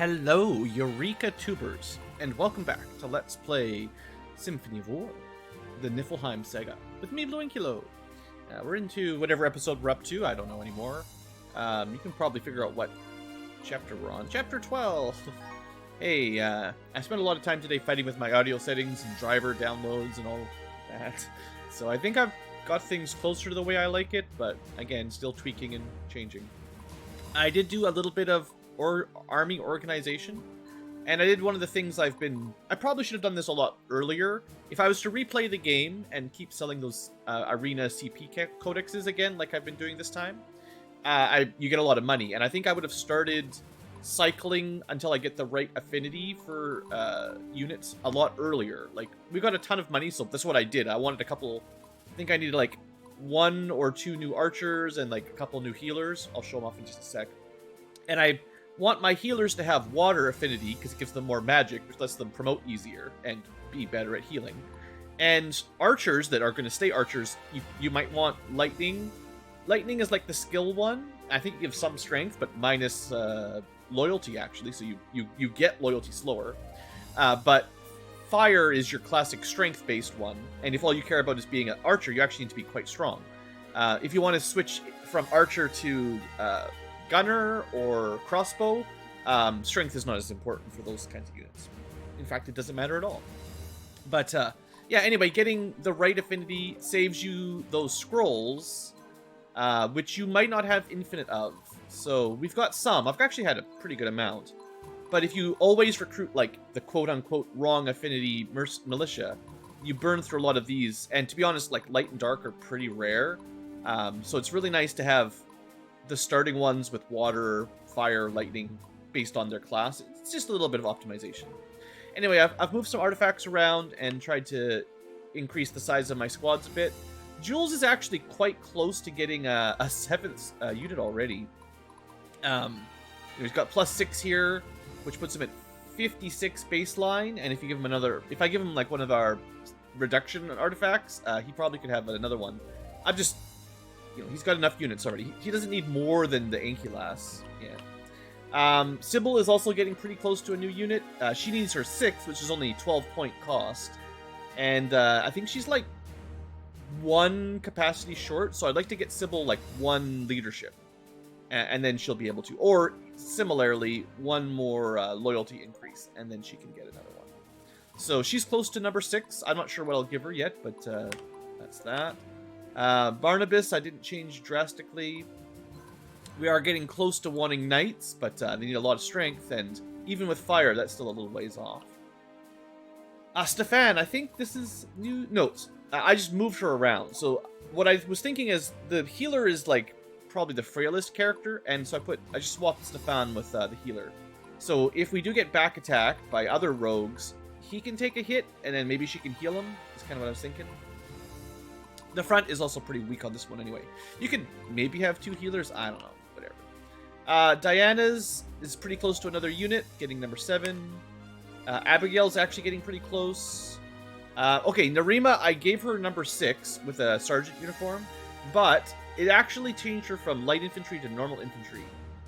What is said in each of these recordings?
Hello, Eureka Tubers, and welcome back to Let's Play Symphony of War, the Nephilim Saga, with me, Blueankylo. We're into whatever episode we're up to, I don't know anymore. You can probably figure out what chapter we're on. Chapter 12! Hey, I spent a lot of time today fighting with my audio settings and driver downloads and all that, so I think I've got things closer to the way I like it, but again, still tweaking and changing. I did do a little bit of army organization, and I did one of the things I probably should have done this a lot earlier. If I was to replay the game and keep selling those arena CP codexes again, like I've been doing this time, you get a lot of money, and I think I would have started cycling until I get the right affinity for units a lot earlier. Like, we got a ton of money, so that's what I did. I wanted I think I needed like 1 or 2 new archers and like a couple new healers. I'll show them off in just a sec. And I want my healers to have water affinity because it gives them more magic, which lets them promote easier and be better at healing. And archers that are going to stay archers, you might want lightning. Lightning is like the skill one. I think it gives some strength, but minus loyalty actually, so you get loyalty slower. But fire is your classic strength-based one, and if all you care about is being an archer, you actually need to be quite strong. If you want to switch from archer to gunner or crossbow, strength is not as important for those kinds of units. In fact, it doesn't matter at all. But yeah, anyway, getting the right affinity saves you those scrolls, which you might not have infinite of. So we've got some. I've actually had a pretty good amount. But if you always recruit like the quote-unquote wrong affinity militia, you burn through a lot of these. And to be honest, like light and dark are pretty rare. So it's really nice to have the starting ones with water, fire, lightning based on their class. It's just a little bit of optimization. Anyway, I've moved some artifacts around and tried to increase the size of my squads a bit. Jules is actually quite close to getting a 7th unit already. He's got +6 here, which puts him at 56 baseline, and if you give him if I give him like one of our reduction artifacts, he probably could have another one. He's got enough units already. He doesn't need more than the Ankylas. Yeah. Sybil is also getting pretty close to a new unit. She needs her 6th, which is only 12-point cost. And I think she's like 1 capacity short, so I'd like to get Sybil like 1 leadership. And then she'll be able to. Or, similarly, 1 more loyalty increase, and then she can get another one. So she's close to number 6. I'm not sure what I'll give her yet, but that's that. Barnabas, I didn't change drastically. We are getting close to wanting knights, but they need a lot of strength, and even with fire, that's still a little ways off. Stefan, I think this is new notes. I just moved her around. So what I was thinking is the healer is like probably the frailest character, and so I just swapped Stefan with the healer. So if we do get back attacked by other rogues, he can take a hit, and then maybe she can heal him. That's kind of what I was thinking. The front is also pretty weak on this one anyway. You could maybe have 2 healers. I don't know. Whatever. Diana's is pretty close to another unit, getting number 7. Abigail's actually getting pretty close. Okay, Narima, I gave her number 6 with a sergeant uniform, but it actually changed her from light infantry to normal infantry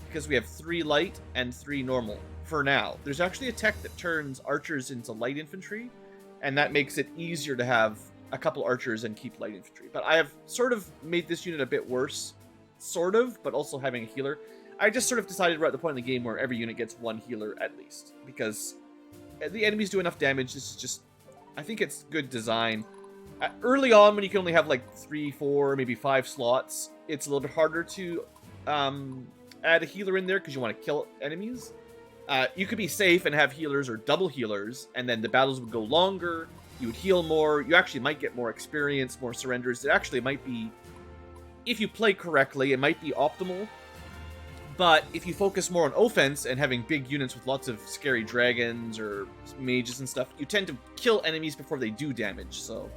because we have 3 light and 3 normal for now. There's actually a tech that turns archers into light infantry, and that makes it easier to have a couple archers and keep light infantry. But I have sort of made this unit a bit worse, sort of, but also having a healer. I just sort of decided we're at the point in the game where every unit gets 1 healer at least, because the enemies do enough damage. This is just, I think it's good design. Early on, when you can only have like 3, 4, maybe 5 slots, it's a little bit harder to add a healer in there because you want to kill enemies. You could be safe and have healers or double healers, and then the battles would go longer. You would heal more. You actually might get more experience, more surrenders. It actually might be, if you play correctly, it might be optimal. But if you focus more on offense and having big units with lots of scary dragons or mages and stuff, you tend to kill enemies before they do damage. So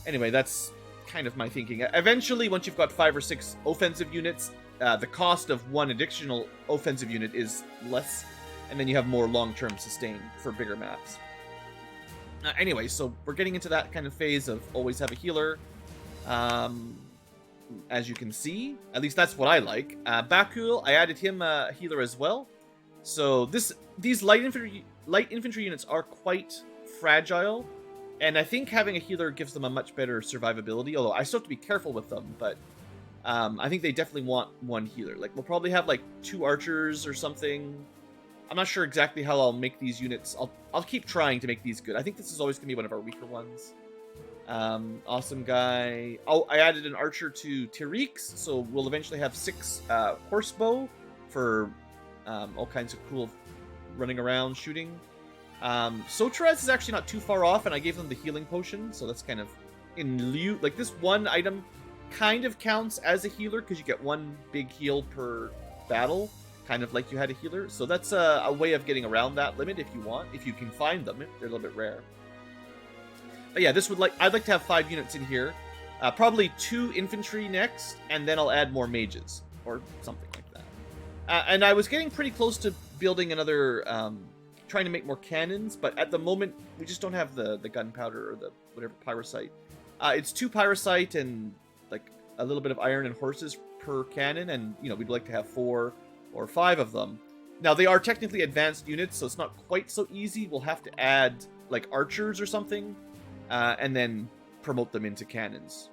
anyway, that's kind of my thinking. Eventually, once you've got 5 or 6 offensive units, the cost of 1 additional offensive unit is less, and then you have more long-term sustain for bigger maps. Anyway, so we're getting into that kind of phase of always have a healer. As you can see, at least that's what I like. Bakul, I added him a healer as well. So these light infantry units are quite fragile, and I think having a healer gives them a much better survivability. Although I still have to be careful with them, but I think they definitely want one healer. Like, we'll probably have like 2 archers or something. I'm not sure exactly how I'll make these units. I'll keep trying to make these good. I think this is always going to be one of our weaker ones. Awesome guy. Oh, I added an archer to Tyrix, so we'll eventually have 6 horsebow for all kinds of cool running around shooting. Sotrez is actually not too far off, and I gave them the healing potion, so that's kind of in lieu. Like, this one item kind of counts as a healer because you get 1 big heal per battle, kind of like you had a healer. So that's a way of getting around that limit if you want, if you can find them. They're a little bit rare. But yeah, I'd like to have 5 units in here. Probably 2 infantry next, and then I'll add more mages or something like that. And I was getting pretty close to building another, trying to make more cannons, but at the moment we just don't have the gunpowder or the whatever pyrosite. It's 2 pyrosite and like a little bit of iron and horses per cannon, and we'd like to have 4 or 5 of them. Now they are technically advanced units, so it's not quite so easy. We'll have to add like archers or something, and then promote them into cannons.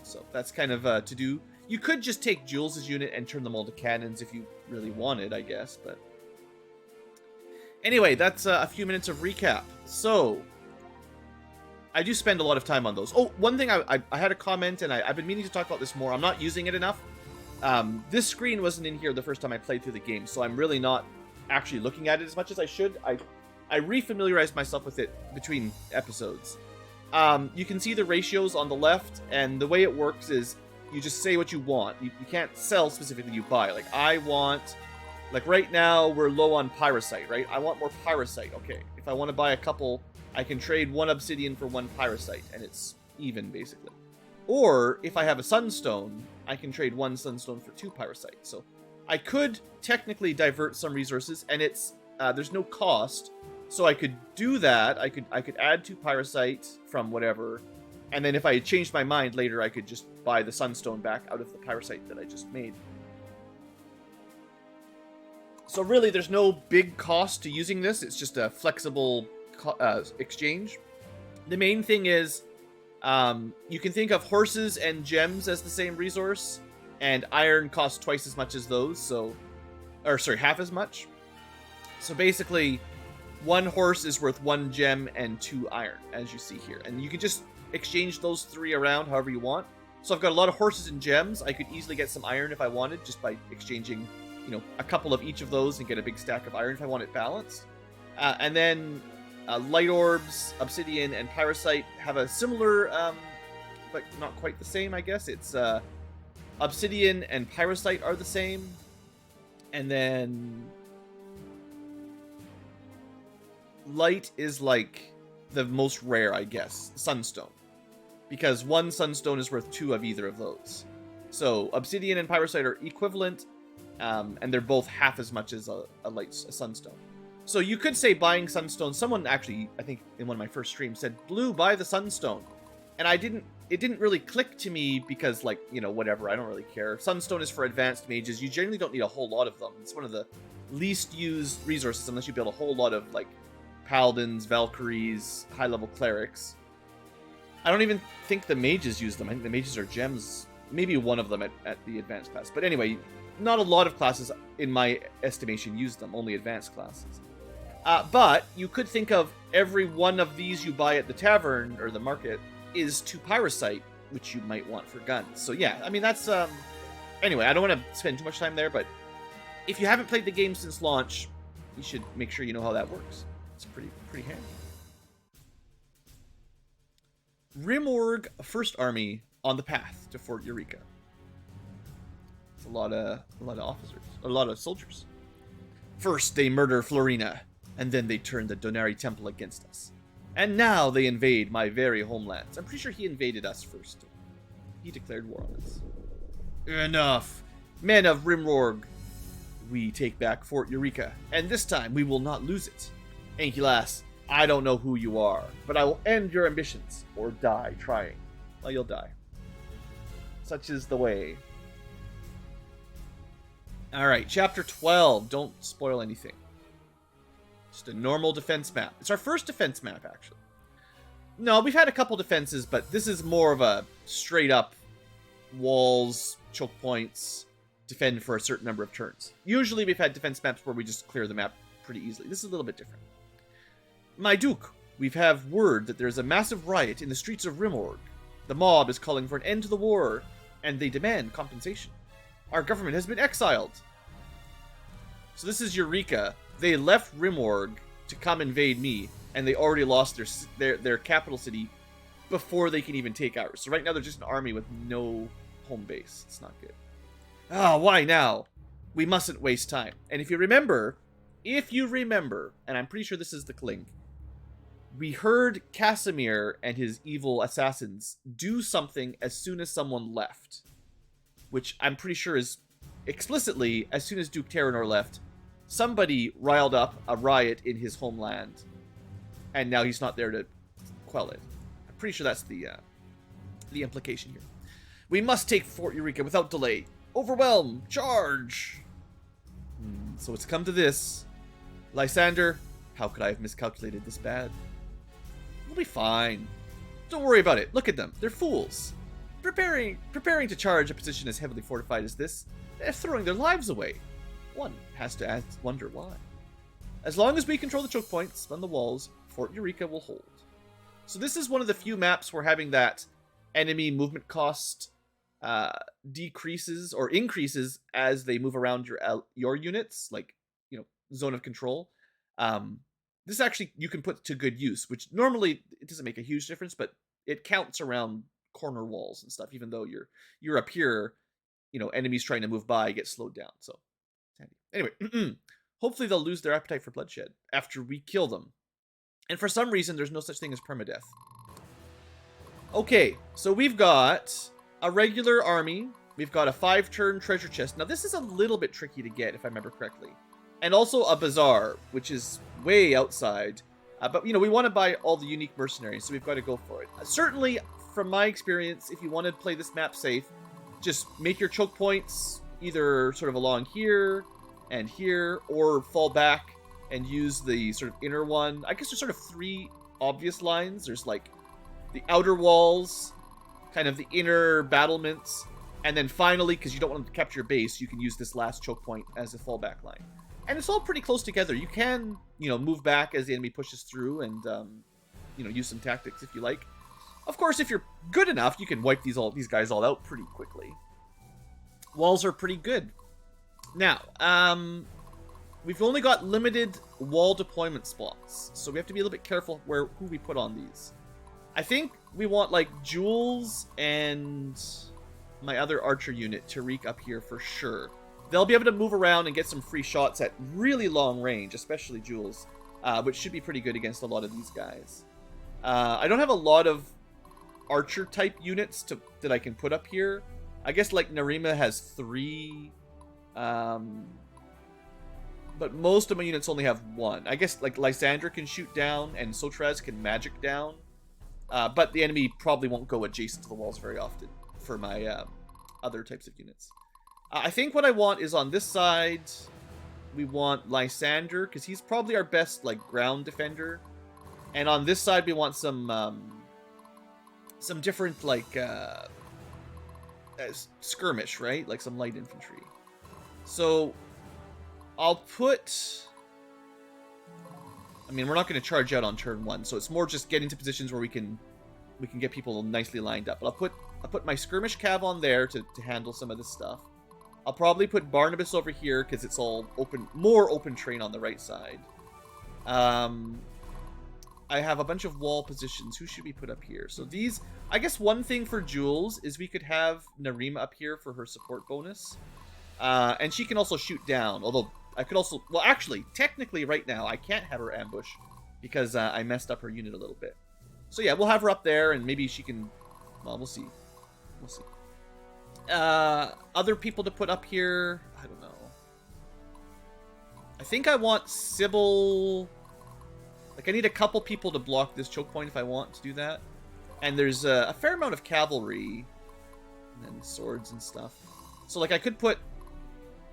So that's kind of to do. You could just take Jules' unit and turn them all to cannons if you really wanted, I guess. But anyway, that's a few minutes of recap. So I do spend a lot of time on those. Oh, one thing I had a comment, and I've been meaning to talk about this more. I'm not using it enough. This screen wasn't in here the first time I played through the game, so I'm really not actually looking at it as much as I should. I re-familiarized myself with it between episodes. You can see the ratios on the left, and the way it works is you just say what you want. You can't sell specifically, you buy. Like, I want... Like, right now, we're low on pyrosite, right? I want more pyrosite. Okay, if I want to buy a couple... I can trade 1 obsidian for 1 pyrosite, and it's even, basically. Or, if I have a sunstone, I can trade 1 sunstone for 2 pyrosite. So, I could technically divert some resources, and it's there's no cost. So I could do that. I could add 2 pyrosite from whatever, and then if I changed my mind later, I could just buy the sunstone back out of the pyrosite that I just made. So really, there's no big cost to using this. It's just a flexible exchange. The main thing is you can think of horses and gems as the same resource, and iron costs twice as much as those, so half as much. So basically 1 horse is worth 1 gem and 2 iron, as you see here, and you can just exchange those 3 around however you want. So I've got a lot of horses and gems. I could easily get some iron if I wanted, just by exchanging a couple of each of those and get a big stack of iron if I want it balanced. And then light orbs, obsidian, and pyrosite have a similar, but not quite the same, I guess. It's obsidian and pyrosite are the same. And then light is like the most rare, I guess, sunstone. Because 1 sunstone is worth 2 of either of those. So obsidian and pyrosite are equivalent, and they're both half as much as a sunstone. So you could say buying sunstone. Someone actually, I think in one of my first streams, said, "Blue, buy the sunstone," and it didn't really click to me because, like, whatever, I don't really care. Sunstone is for advanced mages. You generally don't need a whole lot of them. It's one of the least used resources unless you build a whole lot of, like, paladins, valkyries, high-level clerics. I don't even think the mages use them. I think the mages are gems. Maybe one of them at the advanced class. But anyway, not a lot of classes, in my estimation, use them. Only advanced classes. But you could think of every one of these you buy at the tavern or the market is 2 pyrosite, which you might want for guns. So yeah, I mean, that's... Anyway, I don't want to spend too much time there, but if you haven't played the game since launch, you should make sure you know how that works. It's pretty handy. Rimorg First Army on the path to Fort Eureka. It's a lot of officers, a lot of soldiers. First they murder Florina, and then they turn the Donari Temple against us. And now they invade my very homelands. I'm pretty sure he invaded us first. He declared war on us. Enough! Men of Rimorg! We take back Fort Eureka, and this time we will not lose it. Ankylas, I don't know who you are, but I will end your ambitions, or die trying. Well, you'll die. Such is the way. Alright, Chapter 12. Don't spoil anything. Just a normal defense map. It's our first defense map, actually. No, we've had a couple defenses, but this is more of a straight-up walls, choke points, defend for a certain number of turns. Usually we've had defense maps where we just clear the map pretty easily. This is a little bit different. My Duke, we have word that there's a massive riot in the streets of Rimorg. The mob is calling for an end to the war, and they demand compensation. Our government has been exiled. So this is Eureka. They left Rimorg to come invade me, and they already lost their capital city before they can even take ours. So right now they're just an army with no home base. It's not good. Ah, why now? We mustn't waste time. And if you remember, and I'm pretty sure this is the Clink, we heard Casimir and his evil assassins do something as soon as someone left. Which I'm pretty sure is explicitly, as soon as Duke Terranor left, somebody riled up a riot in his homeland. And now he's not there to quell it. I'm pretty sure that's the implication here. We must take Fort Eureka without delay. Overwhelm! Charge! So it's come to this. Lysander, how could I have miscalculated this bad? We'll be fine. Don't worry about it. Look at them. They're fools. Preparing to charge a position as heavily fortified as this, they're throwing their lives away. One has to wonder why. As long as we control the choke points on the walls, Fort Eureka will hold. So this is one of the few maps where having that enemy movement cost decreases or increases as they move around your units, like, you know, zone of control. This actually you can put to good use, which normally it doesn't make a huge difference, but it counts around corner walls and stuff. Even though you're up here, you know, enemies trying to move by get slowed down. So anyway, hopefully they'll lose their appetite for bloodshed after we kill them. And for some reason, there's no such thing as permadeath. Okay, so we've got a regular army. We've got a 5-turn treasure chest. Now, this is a little bit tricky to get, if I remember correctly. And also a bazaar, which is way outside. But, you know, we want to buy all the unique mercenaries, so we've got to go for it. Certainly, from my experience, if you want to play this map safe, just make your choke points either sort of along here and here, or fall back and use the sort of inner one. I guess there's sort of 3 obvious lines. There's like the outer walls, kind of the inner battlements, and then finally, because you don't want to capture your base, you can use this last choke point as a fallback line. And it's all pretty close together. You can, you know, move back as the enemy pushes through and, you know, use some tactics if you like. Of course, if you're good enough, you can wipe these guys all out pretty quickly. Walls are pretty good. Now, we've only got limited wall deployment spots, so we have to be a little bit careful who we put on these. I think we want, like, Jules and my other archer unit, Tariq, up here for sure. They'll be able to move around and get some free shots at really long range, especially Jules, which should be pretty good against a lot of these guys. I don't have a lot of archer-type units that I can put up here. I guess, like, Narima has 3, but most of my units only have 1. I guess, like, Lysander can shoot down, and Sotraz can magic down, but the enemy probably won't go adjacent to the walls very often for my other types of units. I think what I want is on this side, we want Lysander, because he's probably our best, like, ground defender. And on this side, we want some different, like, skirmish, right? Like some light infantry. So, I'll put... I mean, we're not going to charge out on turn 1, so it's more just getting to positions where we can get people nicely lined up. But I'll put my skirmish cav on there to handle some of this stuff. I'll probably put Barnabas over here because it's all more open terrain on the right side. I have a bunch of wall positions. Who should we put up here? So these, I guess one thing for Jules is we could have Narima up here for her support bonus. And she can also shoot down, although I could also, well, actually, technically right now, I can't have her ambush because I messed up her unit a little bit. So yeah, we'll have her up there and maybe she can, well, we'll see. We'll see. Other people to put up here, I don't know. I think I want Sybil. Like, I need a couple people to block this choke point if I want to do that. And there's a fair amount of cavalry. And then swords and stuff. So, like, I could put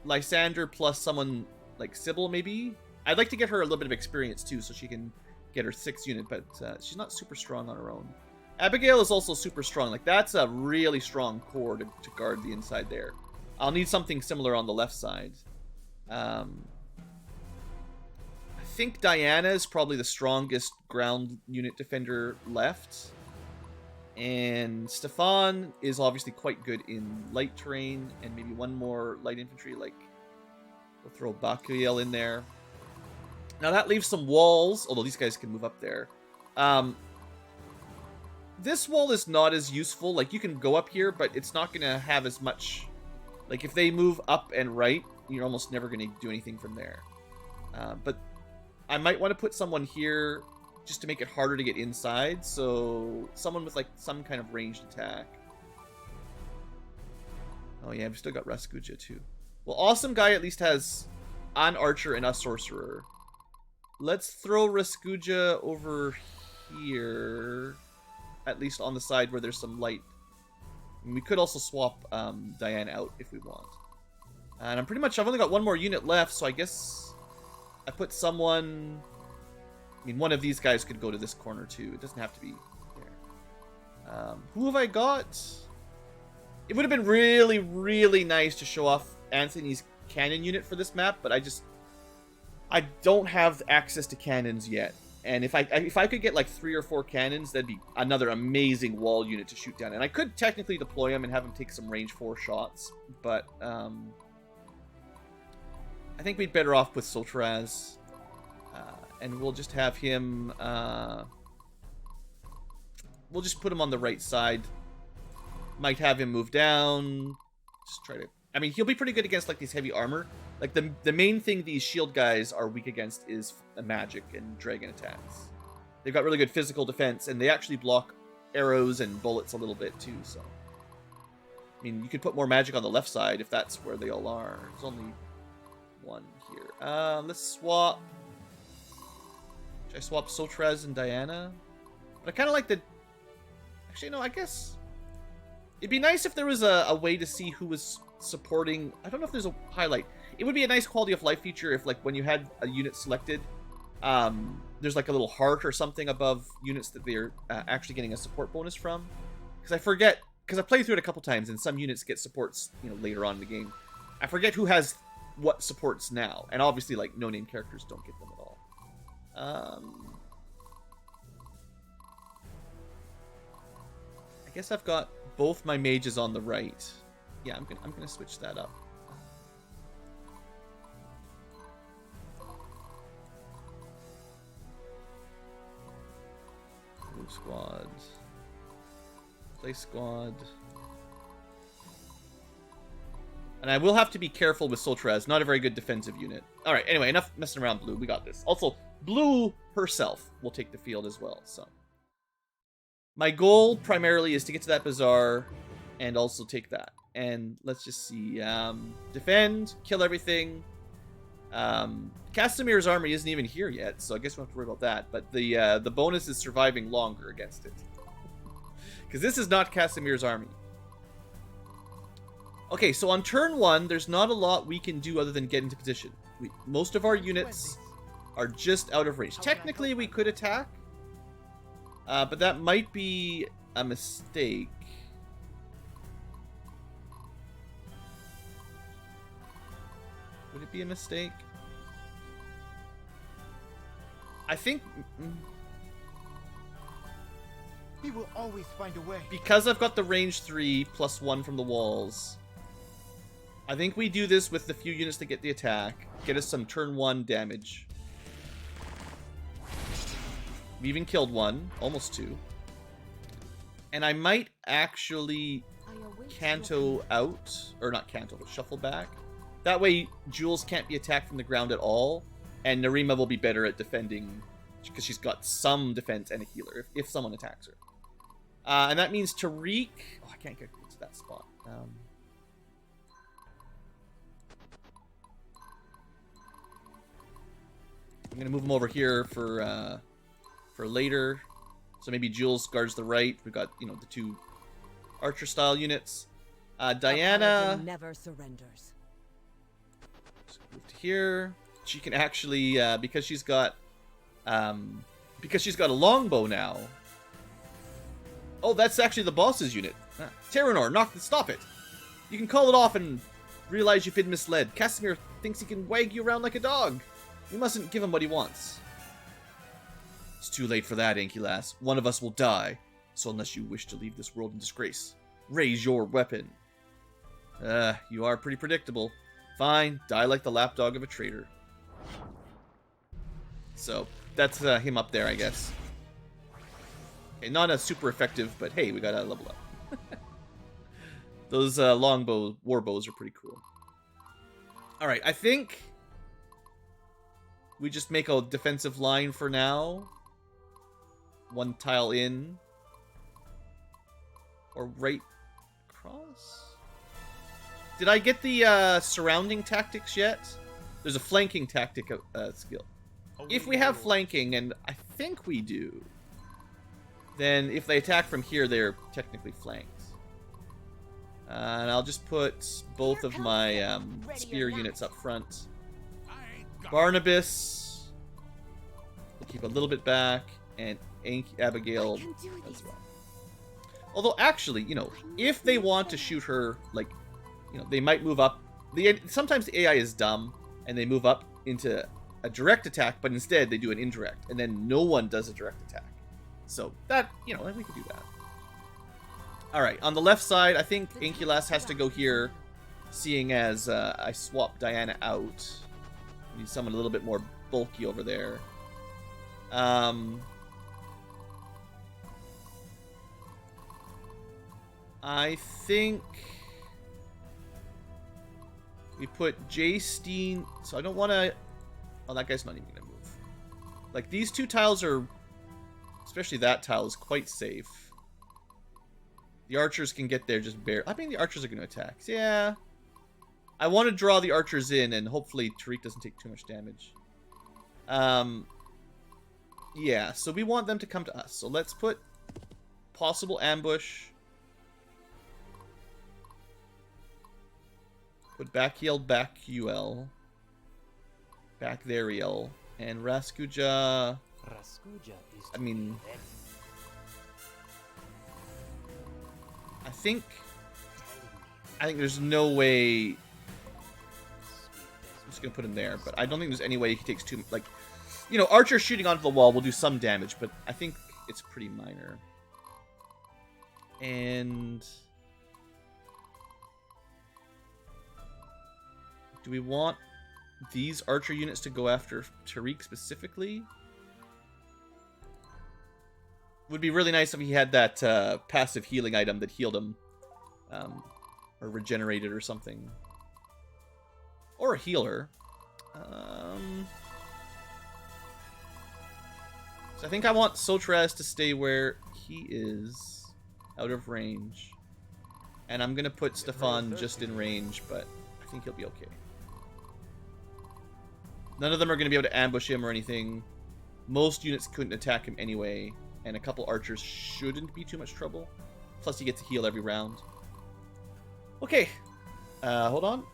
Lysander plus someone like Sybil, maybe. I'd like to get her a little bit of experience too, so she can get her 6th unit, but she's not super strong on her own. Abigail is also super strong. Like, that's a really strong core to guard the inside there. I'll need something similar on the left side. I think Diana is probably the strongest ground unit defender left. And Stefan is obviously quite good in light terrain, and maybe one more light infantry, like, we'll throw Bakuiel in there. Now that leaves some walls, although these guys can move up there. This wall is not as useful. Like, you can go up here, but it's not going to have as much... Like, if they move up and right, you're almost never going to do anything from there. But I might want to put someone here just to make it harder to get inside. So, someone with, like, some kind of ranged attack. Oh, yeah, we've still got Raskuja, too. Well, Awesome Guy at least has an archer and a sorcerer. Let's throw Raskuja over here. At least on the side where there's some light. And we could also swap Diana out if we want. And I've only got one more unit left, so I guess I put someone... I mean, one of these guys could go to this corner too. It doesn't have to be there. Who have I got? It would have been really, really nice to show off Anthony's cannon unit for this map, but I don't have access to cannons yet. And if I could get like 3 or 4 cannons, that'd be another amazing wall unit to shoot down. And I could technically deploy him and have him take some range 4 shots, but I think we'd better off with Soltraz. And we'll just have him... we'll just put him on the right side. Might have him move down. Just try to... I mean, he'll be pretty good against like these heavy armor. Like, the main thing these shield guys are weak against is magic and dragon attacks. They've got really good physical defense, and they actually block arrows and bullets a little bit, too, so... I mean, you could put more magic on the left side if that's where they all are. There's only one here. Let's swap... Should I swap Soltraz and Diana? But I kind of like the... Actually, no, I guess... It'd be nice if there was a way to see who was supporting... I don't know if there's a highlight. It would be a nice quality of life feature if, like, when you had a unit selected, there's, like, a little heart or something above units that they're actually getting a support bonus from. Because I forget... Because I've played through it a couple times, and some units get supports, you know, later on in the game. I forget who has what supports now. And obviously, like, no-name characters don't get them at all. I guess I've got both my mages on the right. Yeah, I'm gonna switch that up. Move squad. Play squad. And I will have to be careful with Soltraz. Not a very good defensive unit. Alright, anyway, enough messing around, Blue. We got this. Also, Blue herself will take the field as well, so... My goal, primarily, is to get to that bazaar and also take that. And let's just see. Defend, kill everything. Casimir's army isn't even here yet, so I guess we don't have to worry about that. But the bonus is surviving longer against it. Because this is not Casimir's army. Okay, so on turn 1, there's not a lot we can do other than get into position. Most of our units are just out of range. Technically, we could attack. But that might be a mistake. Would it be a mistake? I think... He will always find a way. Because I've got the range 3 plus 1 from the walls, I think we do this with the few units that get the attack. Get us some turn 1 damage. We even killed 1. Almost 2. And I might actually canto out. Or not canto, but shuffle back. That way, Jules can't be attacked from the ground at all. And Narima will be better at defending. Because she's got some defense and a healer. If someone attacks her. And that means Tariq... Oh, I can't get to that spot. I'm going to move him over here for later. So maybe Jules guards the right. We've got, you know, the 2 archer-style units. Diana... never surrenders. So move to here. She can actually, because she's got a longbow now. Oh, that's actually the boss's unit. Terranor, stop it. You can call it off and realize you've been misled. Casimir thinks he can wag you around like a dog. You mustn't give him what he wants. It's too late for that, Ankylass. One of us will die. So unless you wish to leave this world in disgrace, raise your weapon. You are pretty predictable. Fine, die like the lapdog of a traitor. So, that's him up there, I guess. Okay, not a super effective, but hey, we gotta level up. Those longbow war bows are pretty cool. Alright, I think we just make a defensive line for now. One tile in. Or right across? Did I get the surrounding tactics yet? There's a flanking tactic skill. If we have flanking, and I think we do, then if they attack from here, they're technically flanked. And I'll just put both of my spear units up front. Barnabas will keep a little bit back, and Abigail as well. Although, actually, you know, if they want to shoot her, like, you know, they might move up. Sometimes the AI is dumb, and they move up into a direct attack, but instead they do an indirect, and then no one does a direct attack. So that, you know, we could do that. Alright, on the left side, I think Ankylass has to go here, seeing as I swap Diana out. Need someone a little bit more bulky over there. I think we put J-Steen, so I don't want to... Oh, that guy's not even going to move. Like, these two tiles are... Especially that tile is quite safe. The archers can get there just bare. I mean, the archers are going to attack. So, yeah. I want to draw the archers in, and hopefully Tariq doesn't take too much damage. Yeah, so we want them to come to us. So let's put possible ambush. Put back healed, back UL. Back there EL. And Raskuja... I mean... I think there's no way... I'm just going to put him there, but I don't think there's any way he takes too... Like, you know, archer shooting onto the wall will do some damage, but I think it's pretty minor. And... do we want these archer units to go after Tariq specifically? Would be really nice if he had that passive healing item that healed him. Or regenerated or something. Or a healer. So I think I want Sotraz to stay where he is. Out of range. And I'm going to put Stefan just in range, but I think he'll be okay. None of them are going to be able to ambush him or anything. Most units couldn't attack him anyway. And a couple archers shouldn't be too much trouble. Plus he gets to heal every round. Okay. Hold on.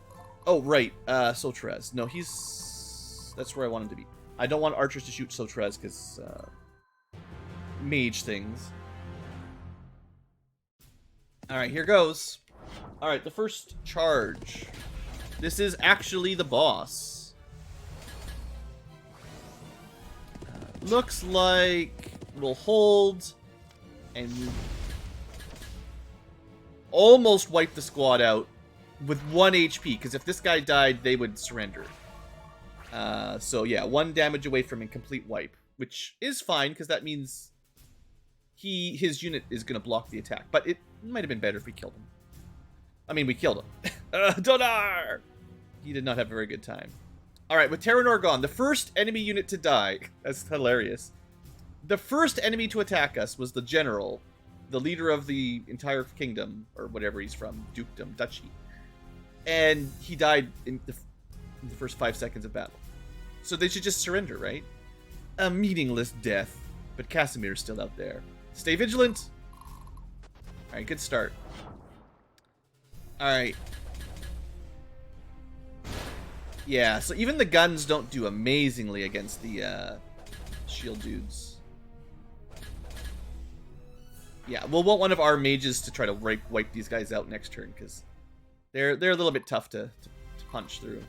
Oh, right. Sotraz. No, he's... That's where I want him to be. I don't want archers to shoot Sotraz because... mage things. Alright, here goes. Alright, the first charge. This is actually the boss. Looks like we'll hold and almost wipe the squad out with 1 HP, because if this guy died, they would surrender. So yeah, 1 damage away from a complete wipe, which is fine, because that means his unit is going to block the attack. But it might have been better if we killed him. I mean, we killed him. Donar! He did not have a very good time. Alright, with Terranor gone, the first enemy unit to die. That's hilarious. The first enemy to attack us was the general, the leader of the entire kingdom, or whatever he's from, dukedom, duchy. And he died in the first 5 seconds of battle. So they should just surrender, right? A meaningless death. But Casimir's still out there. Stay vigilant! Alright, good start. Alright. Yeah, so even the guns don't do amazingly against the shield dudes. Yeah, we'll want one of our mages to try to wipe these guys out next turn, because they're a little bit tough to punch through.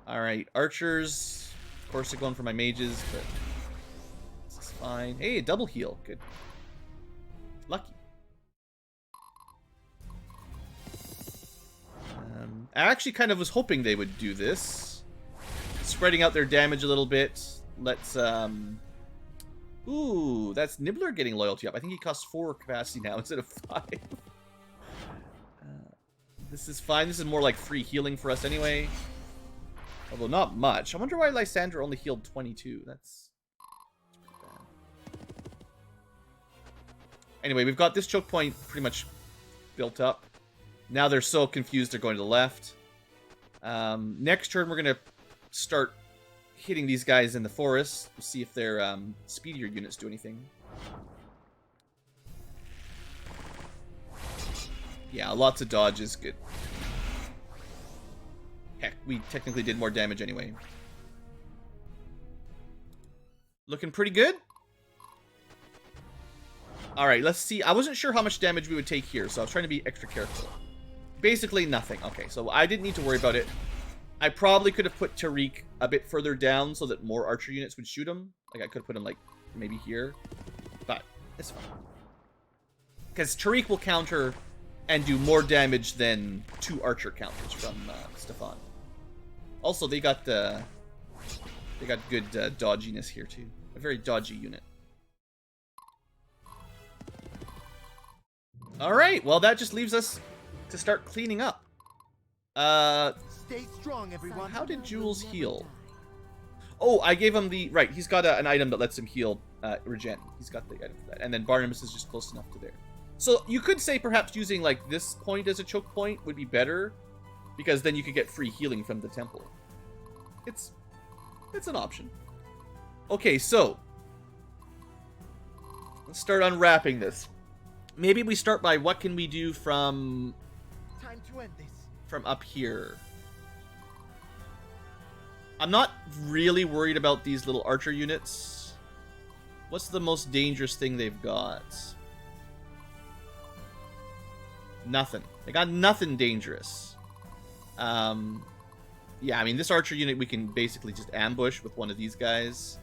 Alright, archers. Of course they're going for my mages, but this is fine. Hey, a double heal. Good. Lucky. I actually kind of was hoping they would do this. Spreading out their damage a little bit. Let's, Ooh, that's Nibbler getting loyalty up. I think he costs 4 capacity now instead of 5. This is fine. This is more like free healing for us anyway. Although not much. I wonder why Lysandra only healed 22. That's pretty bad. Anyway, we've got this choke point pretty much built up. Now they're so confused they're going to the left. Next turn we're going to start hitting these guys in the forest. We'll see if their speedier units do anything. Yeah, lots of dodge is good. Heck, we technically did more damage anyway. Looking pretty good. Alright, let's see. I wasn't sure how much damage we would take here, so I was trying to be extra careful. Basically nothing. Okay, so I didn't need to worry about it. I probably could have put Tariq a bit further down so that more archer units would shoot him. Like, I could have put him, like, maybe here. But it's fine. Because Tariq will counter and do more damage than 2 archer counters from Stefan. Also, they got good dodginess here, too. A very dodgy unit. Alright, well, that just leaves us to start cleaning up. Stay strong, everyone. How did Jules heal? Oh, I gave him the... Right, he's got an item that lets him heal regen. He's got the item for that. And then Barnabas is just close enough to there. So you could say perhaps using like this point as a choke point would be better, because then you could get free healing from the temple. It's an option. Okay, so let's start unwrapping this. Maybe we start by what can we do from Time to end this. From up here. I'm not really worried about these little archer units. What's the most dangerous thing they've got? Nothing. They got nothing dangerous. Yeah, I mean, this archer unit we can basically just ambush with one of these guys.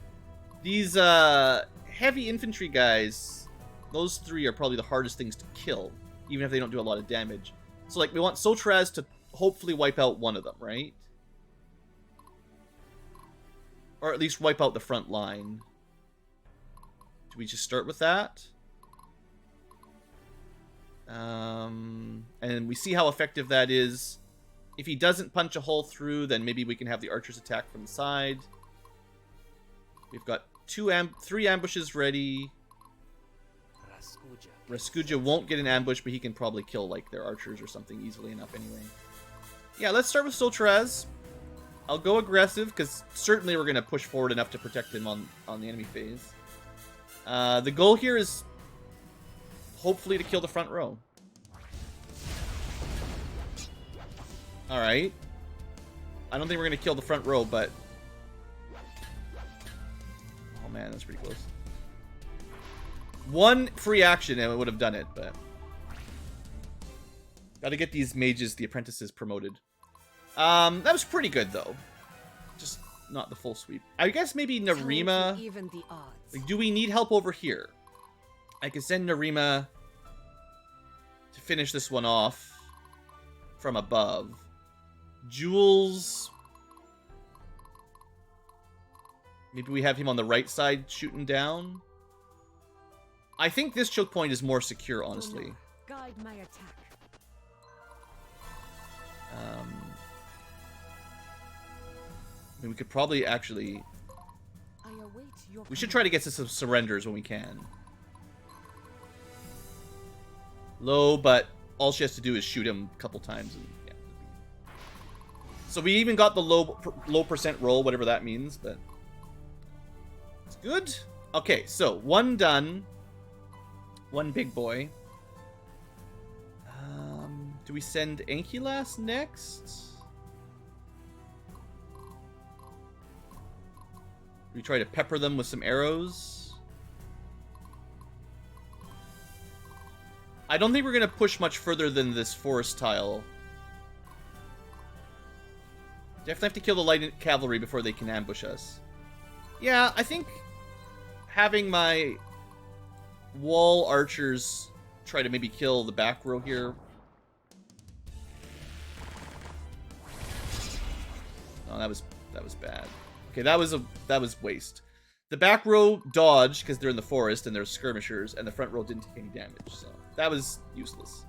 These heavy infantry guys, those 3 are probably the hardest things to kill, even if they don't do a lot of damage. So, like, we want Sotraz to hopefully wipe out one of them, right? Or at least wipe out the front line. Do we just start with that? And we see how effective that is. If he doesn't punch a hole through, then maybe we can have the archers attack from the side. We've got 3 ambushes ready. Raskuja won't get an ambush, but he can probably kill like their archers or something easily enough anyway. Yeah, let's start with Soltraz. I'll go aggressive, because certainly we're going to push forward enough to protect him on the enemy phase. The goal here is hopefully to kill the front row. Alright. I don't think we're going to kill the front row, but... Oh man, that's pretty close. 1 free action and it would have done it, but... Gotta get these mages, the apprentices, promoted. That was pretty good, though. Just not the full sweep. I guess maybe Narima... Even the odds. Like, do we need help over here? I could send Narima to finish this one off from above. Jules... Maybe we have him on the right side shooting down. I think this choke point is more secure, honestly. Guide my attack. I mean, we could probably actually... I await your We should try to get to some surrenders when we can. Low, but all she has to do is shoot him a couple times. And, yeah. So we even got the low percent roll, whatever that means, but... It's good. Okay, so 1 done. 1 big boy. Do we send Ankylas next? We try to pepper them with some arrows. I don't think we're going to push much further than this forest tile. Definitely have to kill the light cavalry before they can ambush us. Yeah, I think having my wall archers try to maybe kill the back row here. Oh, that was bad. Okay, that was waste. The back row dodged because they're in the forest and they're skirmishers, and the front row didn't take any damage. So that was useless.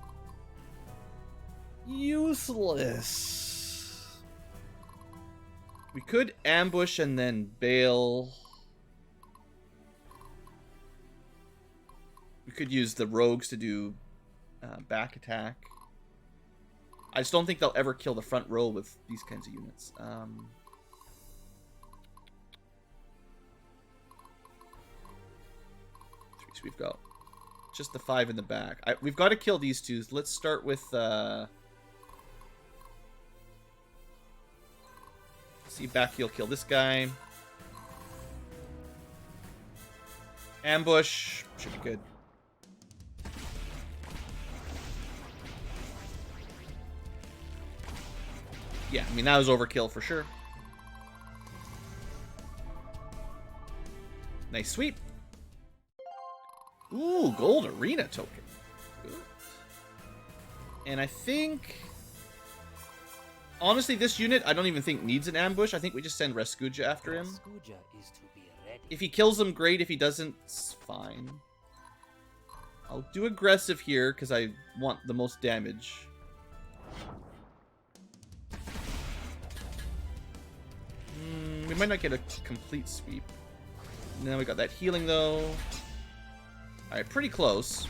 Useless. We could ambush and then bail. We could use the rogues to do back attack. I just don't think they'll ever kill the front row with these kinds of units. So we've got just the 5 in the back. We've got to kill these two. Let's start with... see, back heel kill this guy. Ambush. Should be good. Yeah, I mean, that was overkill for sure. Nice sweep. Ooh, gold arena token. Good. And I think... honestly, this unit, I don't even think needs an ambush. I think we just send Rescuja after him. Rescuja is to be ready. If he kills him, great. If he doesn't, it's fine. I'll do aggressive here, because I want the most damage. We might not get a complete sweep. Now we got that healing, though. Alright, pretty close.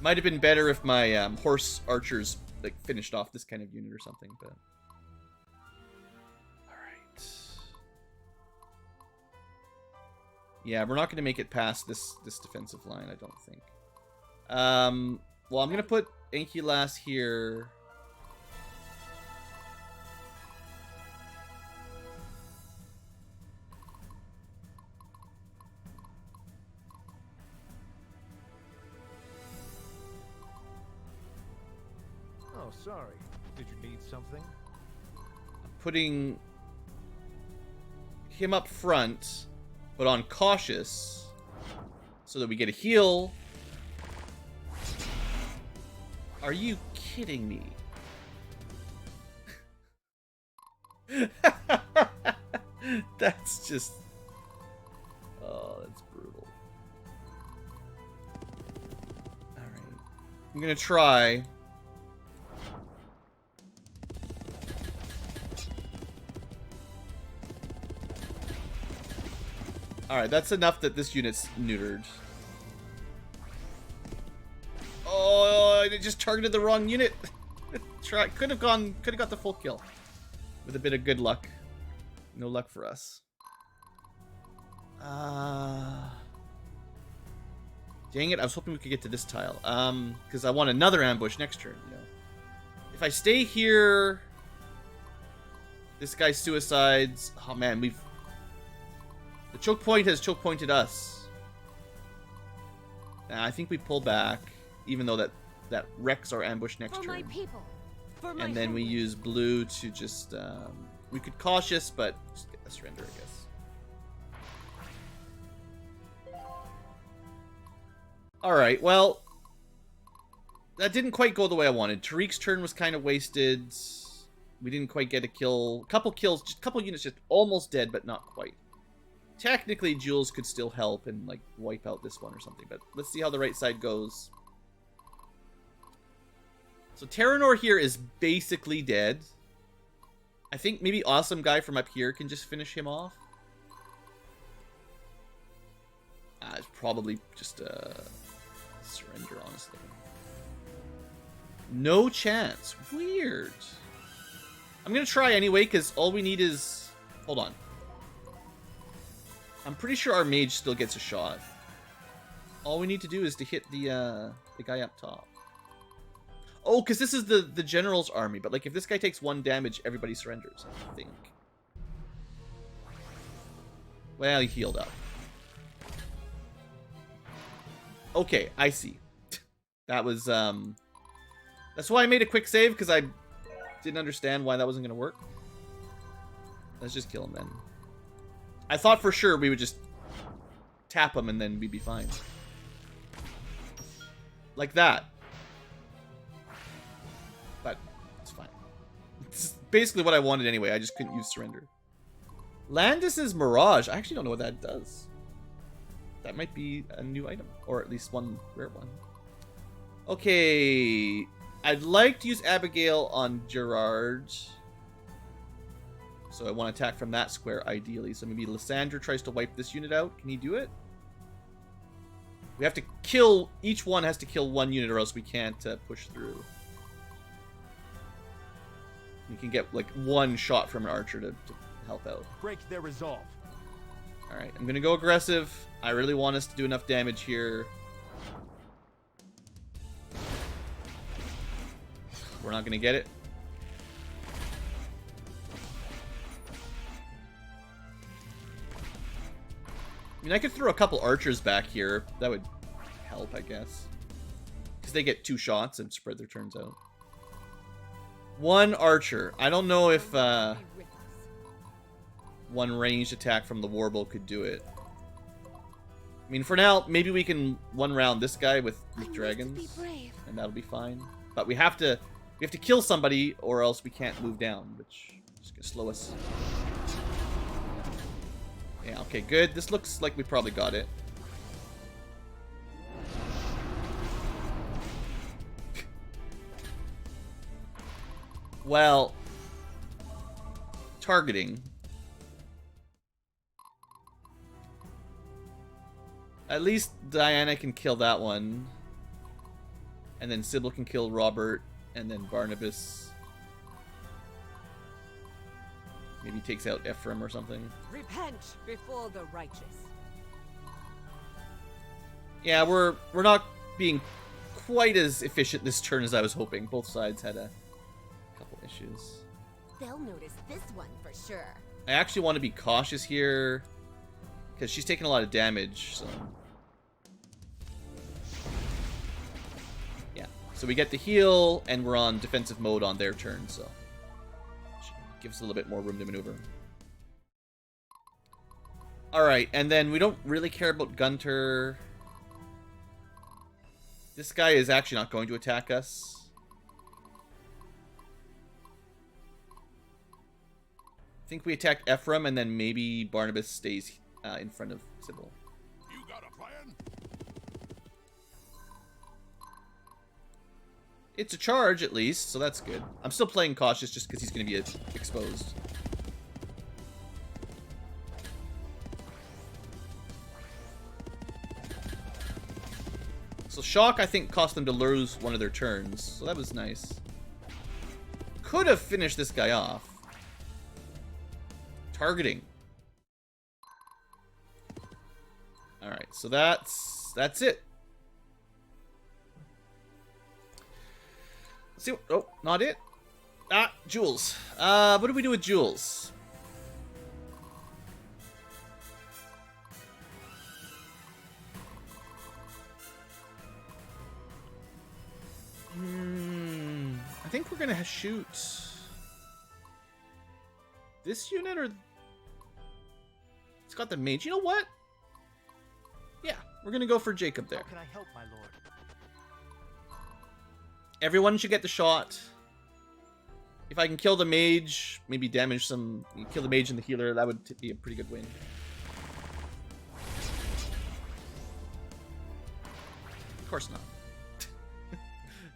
Might have been better if my horse archers like finished off this kind of unit or something, but... Alright. Yeah, we're not going to make it past this defensive line, I don't think. Well, I'm going to put Ankylas here. Oh, sorry. Did you need something? Putting him up front, but on cautious, so that we get a heal. Are you kidding me? That's just... oh, that's brutal. Alright. I'm gonna try... Alright, that's enough that this unit's neutered. Oh, it just targeted the wrong unit. Could have got the full kill. With a bit of good luck. No luck for us. Dang it, I was hoping we could get to this tile. Because I want another ambush next turn, you know. If I stay here... this guy suicides. Oh man, we've... the choke point has choke pointed us. I think we pull back, even though that wrecks our ambush next For turn. my people. For my And then we family. use blue to just... we could cautious, but just get a surrender, I guess. Alright, well... that didn't quite go the way I wanted. Tariq's turn was kind of wasted. We didn't quite get a kill. Couple kills, just couple units just almost dead, but not quite. Technically, Jules could still help and, like, wipe out this one or something, but let's see how the right side goes. So Terranor here is basically dead. I think maybe Awesome Guy from up here can just finish him off. It's probably just a surrender, honestly. No chance. Weird. I'm going to try anyway, because all we need is... hold on. I'm pretty sure our mage still gets a shot. All we need to do is to hit the guy up top. Oh, because this is the general's army. But like, if this guy takes 1 damage, everybody surrenders, I think. Well, he healed up. Okay, I see. That was, that's why I made a quick save, because I didn't understand why that wasn't going to work. Let's just kill him then. I thought for sure we would just tap him and then we'd be fine. Like that. But it's fine. It's basically what I wanted anyway. I just couldn't use surrender. Landis's Mirage. I actually don't know what that does. That might be a new item. Or at least one rare one. Okay. I'd like to use Abigail on Gerard. So I want to attack from that square, ideally. So maybe Lysandra tries to wipe this unit out. Can he do it? We have to kill... Each one has to kill one unit or else we can't push through. You can get, like, one shot from an archer to help out. Break their resolve. Alright, I'm going to go aggressive. I really want us to do enough damage here. We're not going to get it. I mean, I could throw a couple archers back here. That would help, I guess. Because they get 2 shots and spread their turns out. One archer. I don't know if one ranged attack from the Warble could do it. I mean, for now, maybe we can one round this guy with dragons. And that'll be fine. But we have to kill somebody or else we can't move down, which is going to slow us. Yeah, okay, good. This looks like we probably got it. Well, targeting. At least Diana can kill that one. And then Sybil can kill Robert. And then Barnabas maybe takes out Ephraim or something. Repent before the righteous. Yeah, we're not being quite as efficient this turn as I was hoping. Both sides had a couple issues. They'll notice this one for sure. I actually want to be cautious here because she's taking a lot of damage, so yeah. So we get the heal and we're on defensive mode on their turn, so gives us a little bit more room to maneuver. Alright, and then we don't really care about Gunter. This guy is actually not going to attack us. I think we attack Ephraim and then maybe Barnabas stays in front of Sybil. You got a plan? It's a charge, at least, so that's good. I'm still playing cautious just because he's going to be exposed. So Shock, I think, cost them to lose one of their turns, so that was nice. Could have finished this guy off. Targeting. Alright, so that's it. See, oh, not it. Ah, Jules. What do we do with Jules? I think we're gonna shoot this unit, or it's got the mage. You know what? Yeah, we're gonna go for Jacob there. How can I help, my lord? Everyone should get the shot. If I can kill the mage, maybe damage some... Kill the mage and the healer, that would be a pretty good win. Of course not.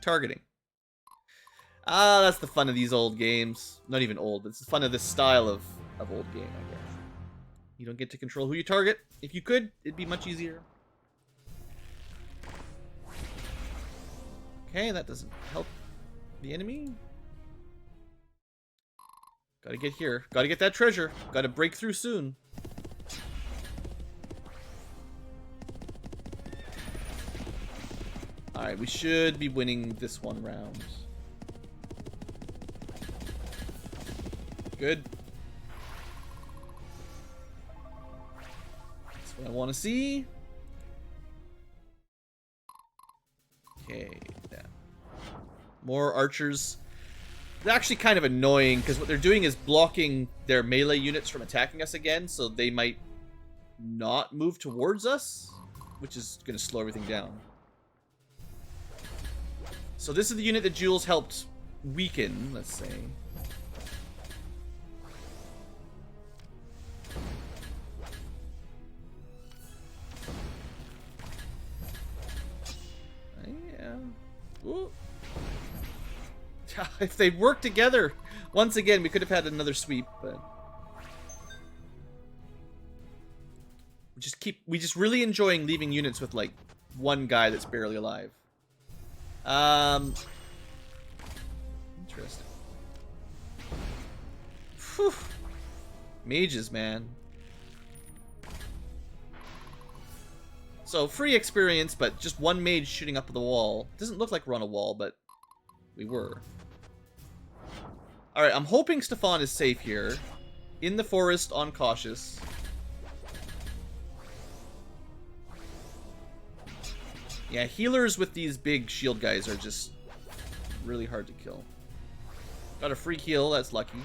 Targeting. Ah, that's the fun of these old games. Not even old, but it's the fun of this style of old game, I guess. You don't get to control who you target. If you could, it'd be much easier. Okay, that doesn't help the enemy. Gotta get here. Gotta get that treasure. Gotta break through soon. Alright, we should be winning this one round. Good. That's what I want to see. Okay, yeah. More archers. They're actually kind of annoying because what they're doing is blocking their melee units from attacking us again, so they might not move towards us, which is going to slow everything down. So this is the unit that Jules helped weaken, let's say. Yeah. Ooh. If they'd worked together, once again, we could have had another sweep, but we just really enjoying leaving units with like one guy that's barely alive. Interesting. Whew. Mages, man. So free experience, but just one mage shooting up the wall. Doesn't look like we're on a wall, but we were. Alright, I'm hoping Stefan is safe here. In the forest, on cautious. Yeah, healers with these big shield guys are just really hard to kill. Got a free heal, that's lucky.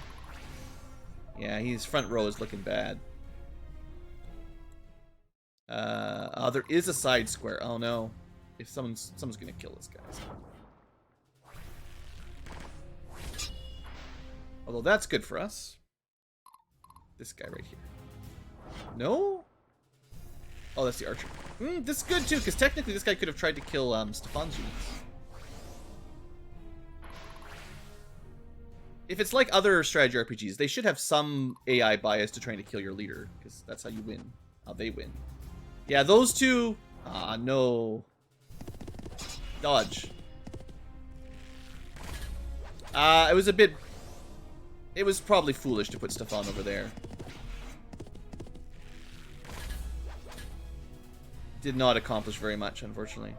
Yeah, his front row is looking bad. Oh, there is a side square. Oh no. If someone's gonna kill this guy. Although that's good for us. This guy right here. No? Oh, that's the archer. This is good too, because technically this guy could have tried to kill Stefan's units. If it's like other strategy RPGs, they should have some AI bias to trying to kill your leader, because that's how you win. How they win. Yeah, those two... Ah, no. Dodge. It was a bit... It was probably foolish to put Stefan over there. Did not accomplish very much, unfortunately.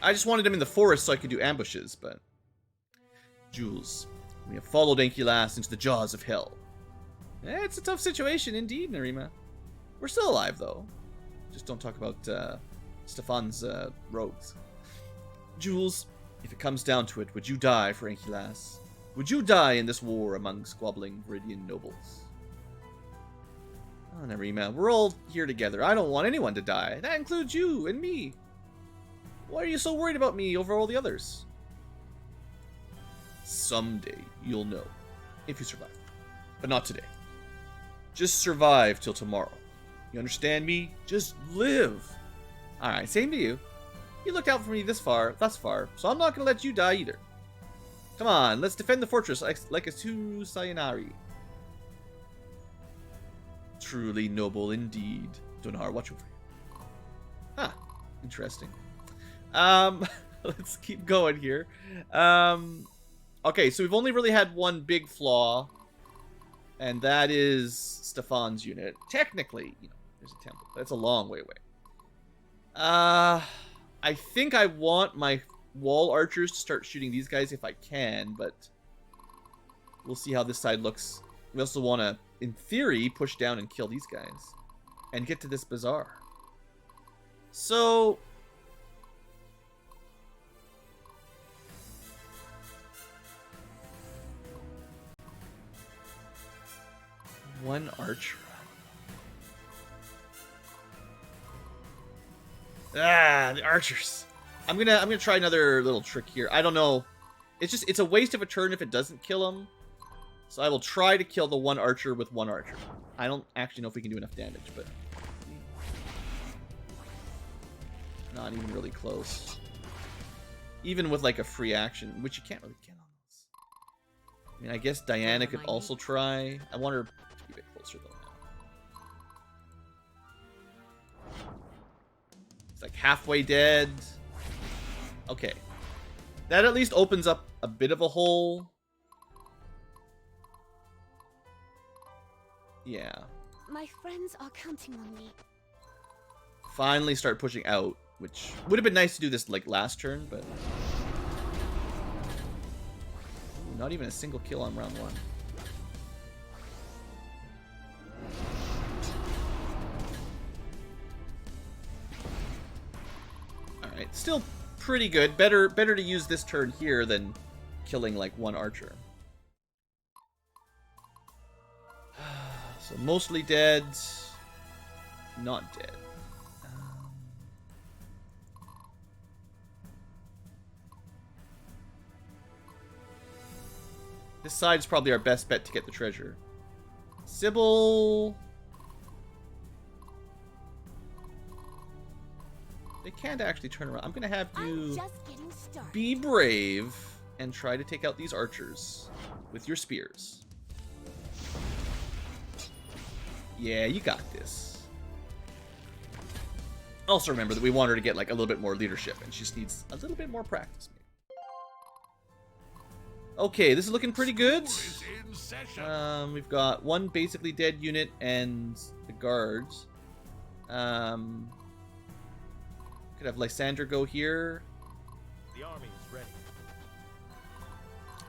I just wanted him in the forest so I could do ambushes, but... Jules, we have followed Ankylas into the jaws of hell. It's a tough situation indeed, Narima. We're still alive, though. Just don't talk about Stefan's rogues. Jules, if it comes down to it, would you die for Ankylas? Would you die in this war among squabbling Viridian nobles? Oh, Narima, we're all here together. I don't want anyone to die. That includes you and me. Why are you so worried about me over all the others? Someday you'll know, if you survive. But not today. Just survive till tomorrow. You understand me? Just live. Alright, same to you. You looked out for me thus far, so I'm not going to let you die either. Come on, let's defend the fortress like a true Sayonari. Truly noble indeed. Donar, watch over you. Huh, interesting. Let's keep going here. Okay, so we've only really had one big flaw, and that is Stefan's unit. Technically, you know, there's a temple, but it's a long way away. I think I want my wall archers to start shooting these guys if I can, but we'll see how this side looks. We also want to, in theory, push down and kill these guys and get to this bazaar. So... one archer. Ah, the archers. I'm gonna try another little trick here. I don't know. It's a waste of a turn if it doesn't kill him. So I will try to kill the one archer with one archer. I don't actually know if we can do enough damage, but not even really close. Even with like a free action, which you can't really get on this. I mean, I guess Diana could also try. I want her to be a bit closer though. It's like halfway dead. Okay. That at least opens up a bit of a hole. Yeah. My friends are counting on me. Finally start pushing out, which would have been nice to do this like last turn, but not even a single kill on round one. Still pretty good. Better to use this turn here than killing like one archer. So mostly dead, not dead. This side's probably our best bet to get the treasure. Sybil. They can't actually turn around. I'm gonna have you be brave and try to take out these archers with your spears. Yeah, you got this. Also remember that we want her to get like a little bit more leadership, and she just needs a little bit more practice. Maybe. Okay, this is looking pretty good. We've got one basically dead unit and the guards. Could have Lysander go here. The army is ready.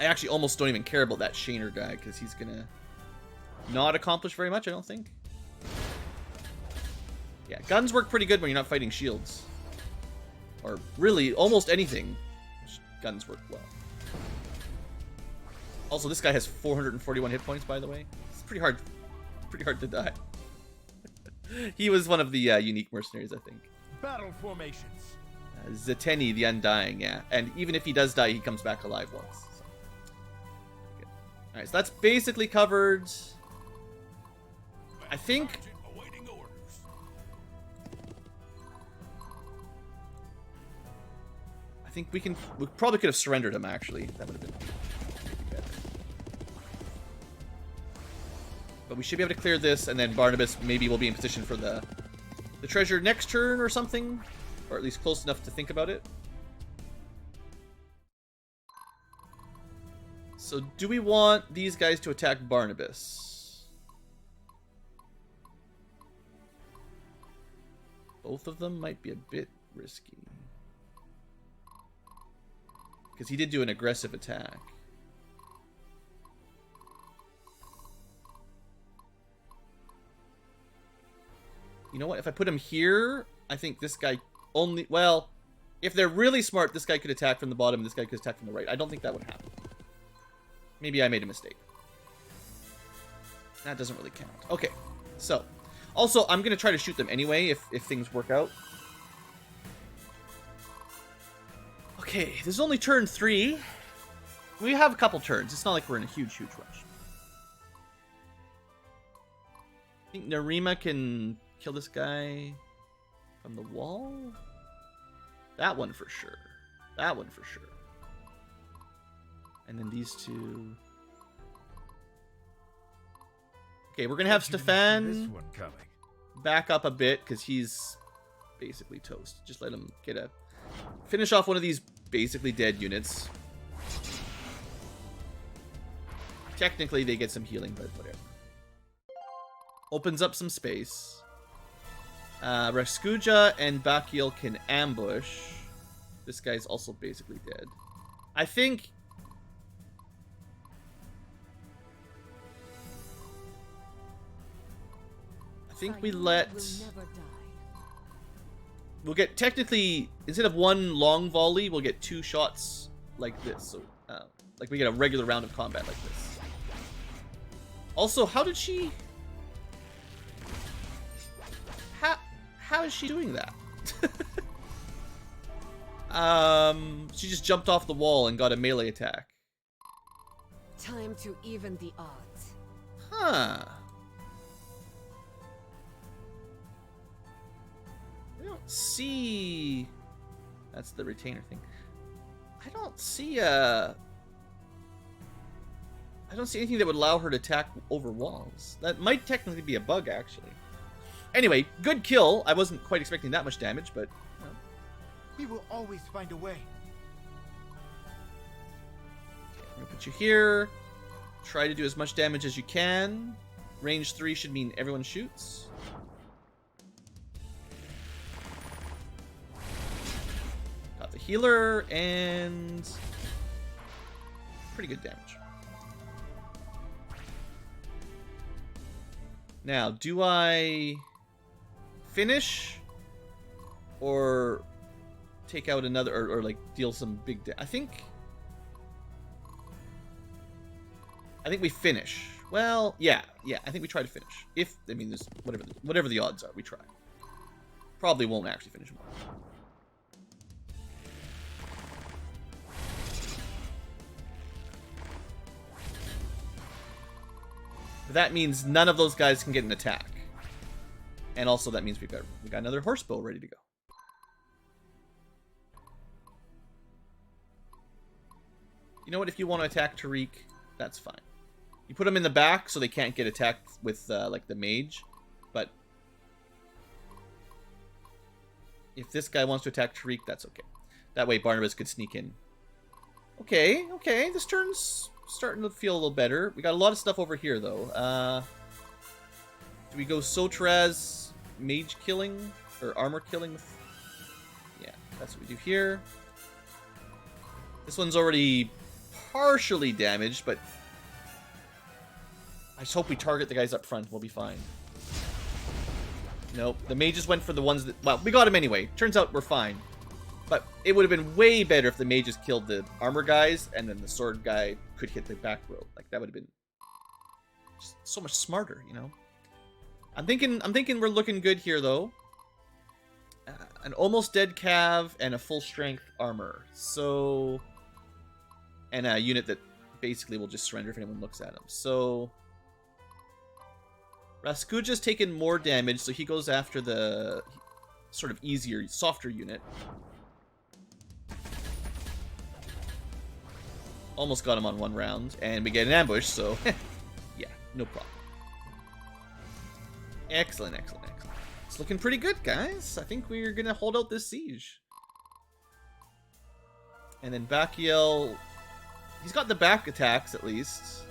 I actually almost don't even care about that Shaner guy because he's gonna not accomplish very much, I don't think. Yeah, guns work pretty good when you're not fighting shields. Or really, almost anything. Guns work well. Also, this guy has 441 hit points, by the way. It's pretty hard to die. He was one of the unique mercenaries, I think. Battle formations. Zeteni, the Undying, yeah. And even if he does die, he comes back alive once. So. Alright, so that's basically covered. I think... we probably could have surrendered him, actually. That would have been better. But we should be able to clear this, and then Barnabas maybe will be in position for the treasure next turn or something. Or at least close enough to think about it. So do we want these guys to attack Barnabas? Both of them might be a bit risky. Because he did do an aggressive attack. You know what? If I put him here, I think this guy only... Well, if they're really smart, this guy could attack from the bottom and this guy could attack from the right. I don't think that would happen. Maybe I made a mistake. That doesn't really count. Okay, so... Also, I'm going to try to shoot them anyway if things work out. Okay, this is only turn 3. We have a couple turns. It's not like we're in a huge rush. I think Narima can kill this guy from the wall. That one for sure. That one for sure. And then these two. Okay, we're gonna have Stefan back up a bit because he's basically toast. Just let him get a finish off one of these basically dead units. Technically, they get some healing, but whatever. Opens up some space. Raskuja and Bakil can ambush. This guy's also basically dead. I think... we let... We'll get, technically, instead of one long volley, we'll get 2 shots like this. So, like we get a regular round of combat like this. Also, how did she... How is she doing that? She just jumped off the wall and got a melee attack. Time to even the odds. Huh. I don't see... That's the retainer thing. I don't see anything that would allow her to attack over walls. That might technically be a bug, actually. Anyway, good kill. I wasn't quite expecting that much damage, but... We will always find a way. Okay, I'm gonna put you here. Try to do as much damage as you can. Range 3 should mean everyone shoots. Got the healer, and... pretty good damage. Now, do I... finish? Or... take out another, or like deal some big I think we finish. Well, yeah, I think we try to finish. If, I mean, there's whatever the odds are, we try. Probably won't actually finish them all. But that means none of those guys can get an attack. And also that means we got another horse bow ready to go. You know what? If you want to attack Tariq, that's fine. You put them in the back so they can't get attacked with like the mage. But if this guy wants to attack Tariq, that's okay. That way Barnabas could sneak in. Okay. This turn's starting to feel a little better. We got a lot of stuff over here, though. Do we go Sotraz mage killing? Or armor killing? Yeah, that's what we do here. This one's already partially damaged, but I just hope we target the guys up front. We'll be fine. Nope. The mages went for the ones that... Well, we got him anyway. Turns out we're fine. But it would have been way better if the mages killed the armor guys and then the sword guy could hit the back row. Like, that would have been just so much smarter, you know? I'm thinking we're looking good here, though. An almost dead cav and a full strength armor. So... And a unit that basically will just surrender if anyone looks at him. So... Raskuja's taken more damage, so he goes after the sort of easier, softer unit. Almost got him on one round, and we get an ambush, so yeah, no problem. Excellent. It's looking pretty good, guys. I think we're gonna hold out this siege. And then Bakiel, he's got the back attacks at least.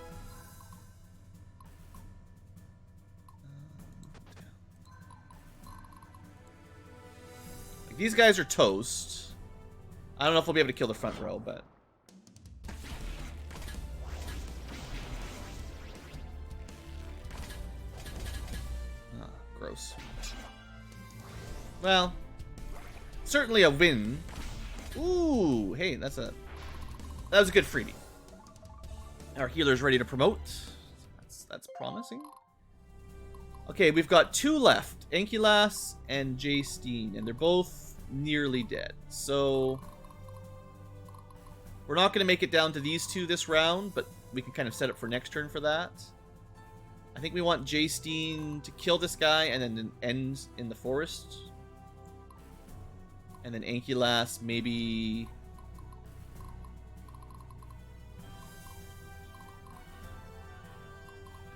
These guys are toast. I don't know if we'll be able to kill the front row, but... Ah, gross. Well, certainly a win. Ooh, hey, that was a good freebie. Our healer's ready to promote. That's promising. Okay, we've got two left, Ankylas and Jay Steen, and they're both nearly dead. So we're not going to make it down to these two this round, but we can kind of set up for next turn for that. I think we want Jay Steen to kill this guy and then end in the forest. And then Ankylas maybe...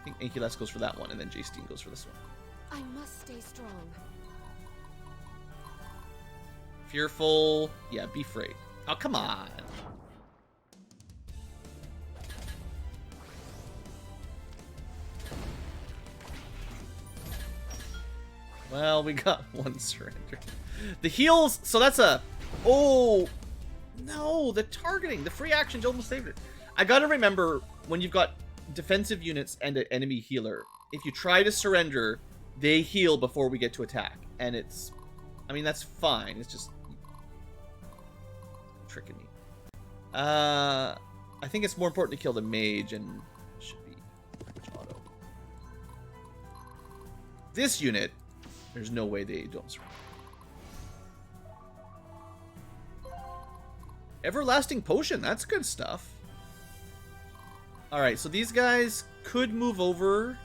I think Ankylas goes for that one, and then Jay Steen goes for this one. I must stay strong. Fearful. Yeah, be afraid. Oh, come on. Well, we got one surrender. The heals, so that's a... Oh, no, the targeting. The free actions almost saved it. I gotta remember, when you've got defensive units and an enemy healer, if you try to surrender, they heal before we get to attack. And it's... I mean, that's fine. It's just... tricking me. I think it's more important to kill the mage, and should be pretty much auto. This unit, there's no way they don't surrender. Everlasting Potion, that's good stuff. Alright, so these guys could move over,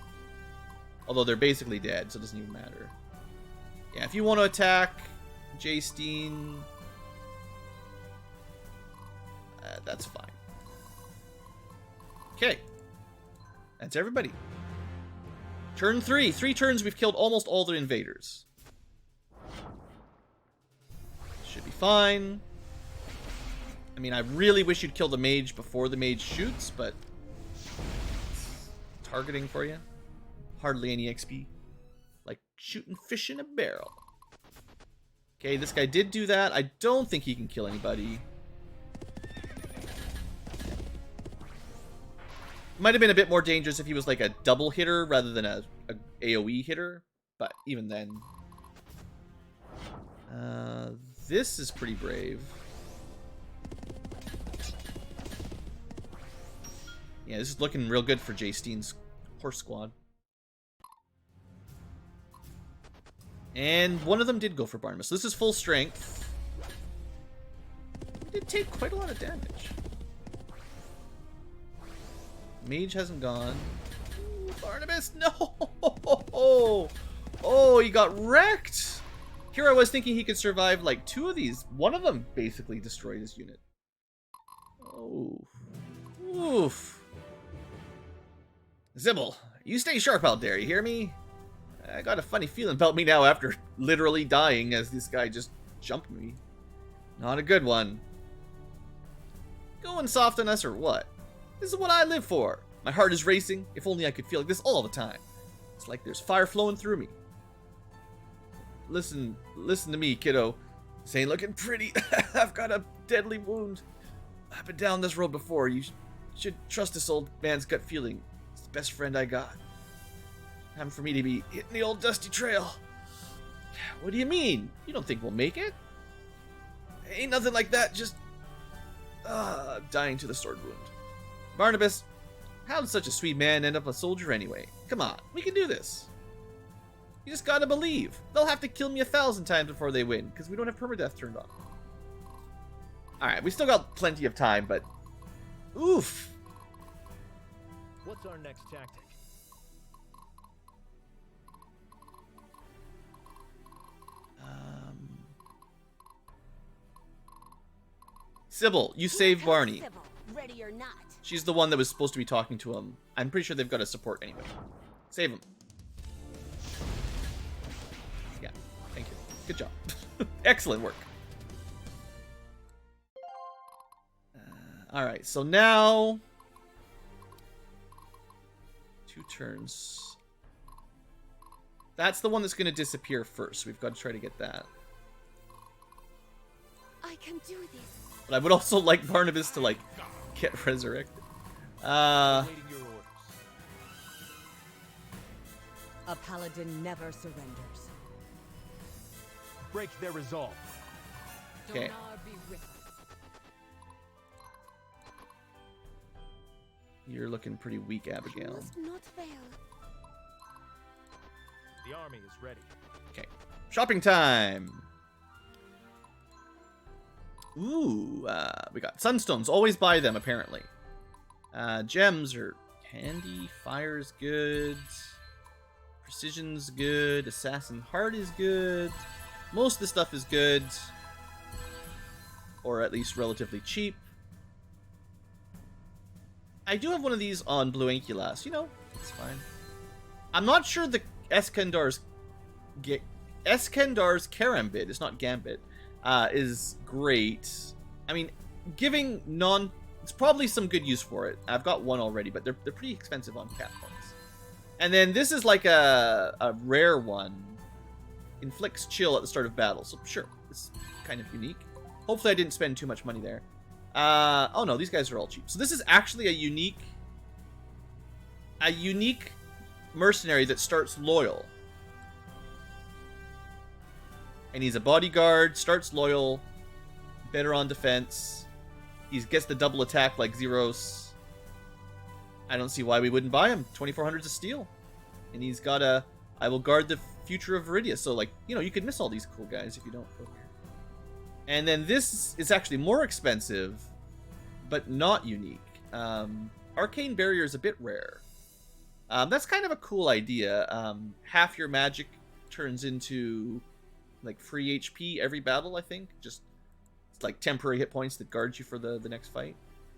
although they're basically dead, so it doesn't even matter. Yeah, if you want to attack Jay Steen... that's fine. Okay. That's everybody. Turn 3. 3 turns, we've killed almost all the invaders. Should be fine. I mean, I really wish you'd kill the mage before the mage shoots, but... targeting for you. Hardly any XP. Like shooting fish in a barrel. Okay, this guy did do that. I don't think he can kill anybody. Might have been a bit more dangerous if he was like a double hitter rather than a AoE hitter, but even then. This is pretty brave. Yeah, this is looking real good for Jay Steen's horse squad. And one of them did go for Barnabas. So this is full strength. It did take quite a lot of damage. Mage hasn't gone. Ooh, Barnabas, no! Oh, he got wrecked! Here I was thinking he could survive like 2 of these. One of them basically destroyed his unit. Oh. Oof. Zibble, you stay sharp out there, you hear me? I got a funny feeling about me now after literally dying as this guy just jumped me. Not a good one. Going soft on us or what? This is what I live for. My heart is racing. If only I could feel like this all the time. It's like there's fire flowing through me. Listen to me, kiddo. This ain't looking pretty. I've got a deadly wound. I've been down this road before. You should trust this old man's gut feeling. It's the best friend I got. Time for me to be hitting the old dusty trail. What do you mean? You don't think we'll make it? Ain't nothing like that, just... dying to the sword wound. Barnabas, how did such a sweet man end up a soldier anyway? Come on, we can do this. You just gotta believe. They'll have to kill me 1,000 times before they win, because we don't have permadeath turned on. Alright, we still got plenty of time, but... Oof! What's our next tactic? Sybil, you saved Barney. Sybil, ready or not. She's the one that was supposed to be talking to him. I'm pretty sure they've got a support anyway. Save him. Yeah, thank you. Good job. Excellent work. Alright, so now... 2 turns. That's the one that's going to disappear first. We've got to try to get that. I can do this. But I would also like Barnabas to, like, get resurrected. Waiting your orders. A paladin never surrenders. Break their resolve. Okay. Donar be with us. You're looking pretty weak, You Abigail. must not fail. The army is ready. Okay. Shopping time! Ooh, we got sunstones. Always buy them, apparently. Gems are handy. Fire's good. Precision's good. Assassin Heart is good. Most of the stuff is good. Or at least relatively cheap. I do have one of these on Blueankylo. You know, it's fine. I'm not sure the Eskendar's Karambit, it's not Gambit, is great. I mean, giving it's probably some good use for it. I've got one already, but they're pretty expensive on cat points. And then this is like a rare one. Inflicts chill at the start of battle. So sure, it's kind of unique. Hopefully I didn't spend too much money there. Oh no, these guys are all cheap. So this is actually a unique mercenary that starts loyal. And he's a bodyguard, starts loyal, better on defense. He gets the double attack like Zeros. I don't see why we wouldn't buy him. 2,400 to steal. And he's got I will guard the future of Viridia. So, like, you know, you could miss all these cool guys if you don't go here. And then this is actually more expensive, but not unique. Arcane Barrier is a bit rare. That's kind of a cool idea. Half your magic turns into, like, free HP every battle, I think. Just, it's like temporary hit points that guard you for the next fight.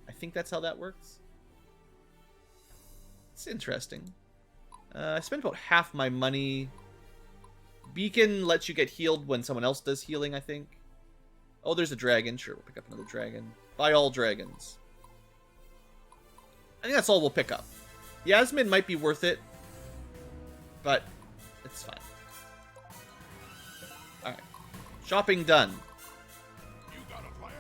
I think that's how that works. It's interesting. I spent about half my money. Beacon lets you get healed when someone else does healing, I think. Oh, there's a dragon. Sure, we'll pick up another dragon. Buy all dragons. I think that's all we'll pick up. Yasmin might be worth it, but it's fine. Alright. Shopping done. You got a plan?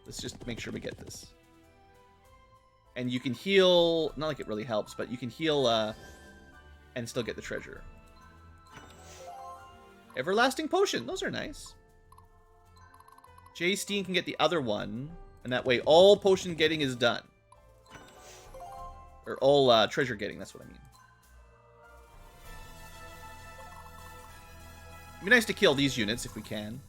Let's just make sure we get this. And you can heal, not like it really helps, but you can heal and still get the treasure. Everlasting Potion, those are nice. Jay Steen can get the other one, and that way all potion getting is done. Or all treasure getting, that's what I mean. It'd be nice to kill these units if we can.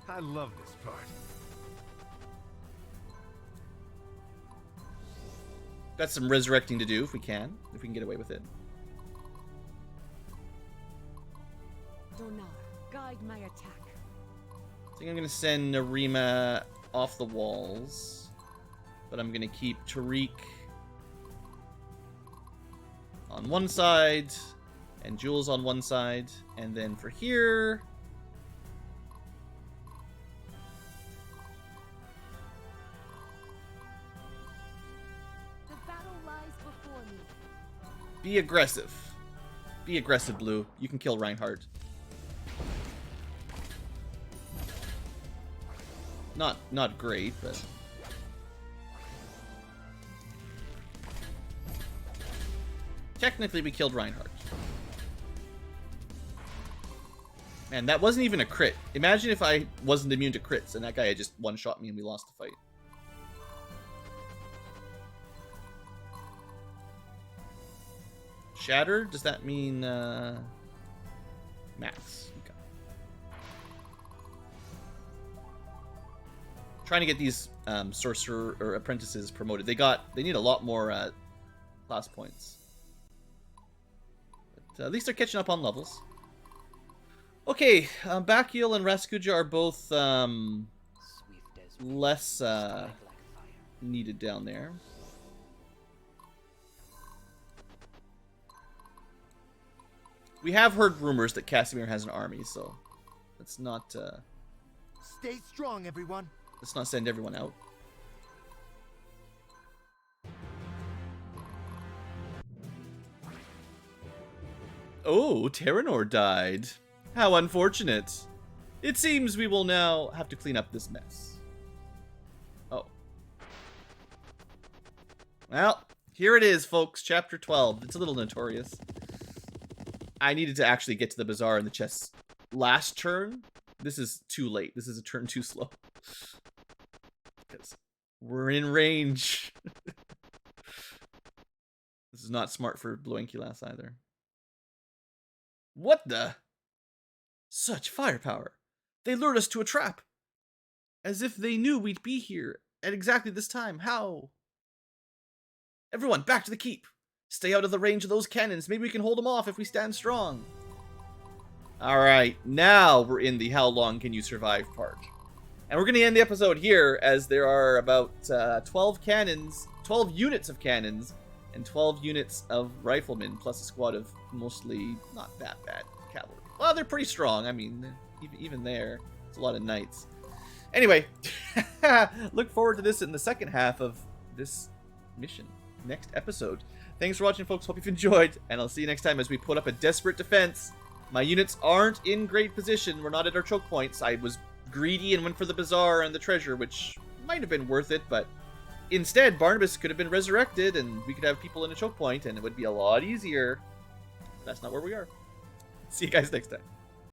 I love this part. Got some resurrecting to do if we can get away with it. Donar, guide my attack. I think I'm gonna send Narima off the walls, but I'm gonna keep Tariq on one side and Jules on one side, and then for here, The battle lies before me. be aggressive. Be aggressive, Blue. You can kill Reinhardt. Not great, but technically we killed Reinhardt. Man, that wasn't even a crit. Imagine if I wasn't immune to crits and that guy had just one-shot me and we lost the fight. Shatter? Does that mean max? Okay. Trying to get these sorcerer or apprentices promoted. They need a lot more class points. But at least they're catching up on levels. Okay, Bacchial and Raskuja are both less needed down there. We have heard rumors that Casimir has an army, so let's not Stay strong, everyone. let's not send everyone out. Oh, Terranor died. How unfortunate. It seems we will now have to clean up this mess. Oh. Well, here it is, folks. Chapter 12. It's a little notorious. I needed to actually get to the bazaar in the chest last turn. This is too late. This is a turn too slow. Because we're in range. This is not smart for Blueankylo either. What the? Such firepower. They lured us to a trap. As if they knew we'd be here at exactly this time. How? Everyone, back to the keep. Stay out of the range of those cannons. Maybe we can hold them off if we stand strong. Alright, now we're in the how long can you survive part. And we're going to end the episode here as there are about 12 cannons, 12 units of cannons, and 12 units of riflemen, plus a squad of mostly not that bad cavalry. Well, they're pretty strong. I mean, even there, it's a lot of knights. Anyway, look forward to this in the second half of this mission, next episode. Thanks for watching, folks. Hope you've enjoyed, and I'll see you next time as we put up a desperate defense. My units aren't in great position. We're not at our choke points. I was greedy and went for the bazaar and the treasure, which might have been worth it, but instead, Barnabas could have been resurrected, and we could have people in a choke point, and it would be a lot easier. That's not where we are. See you guys next time.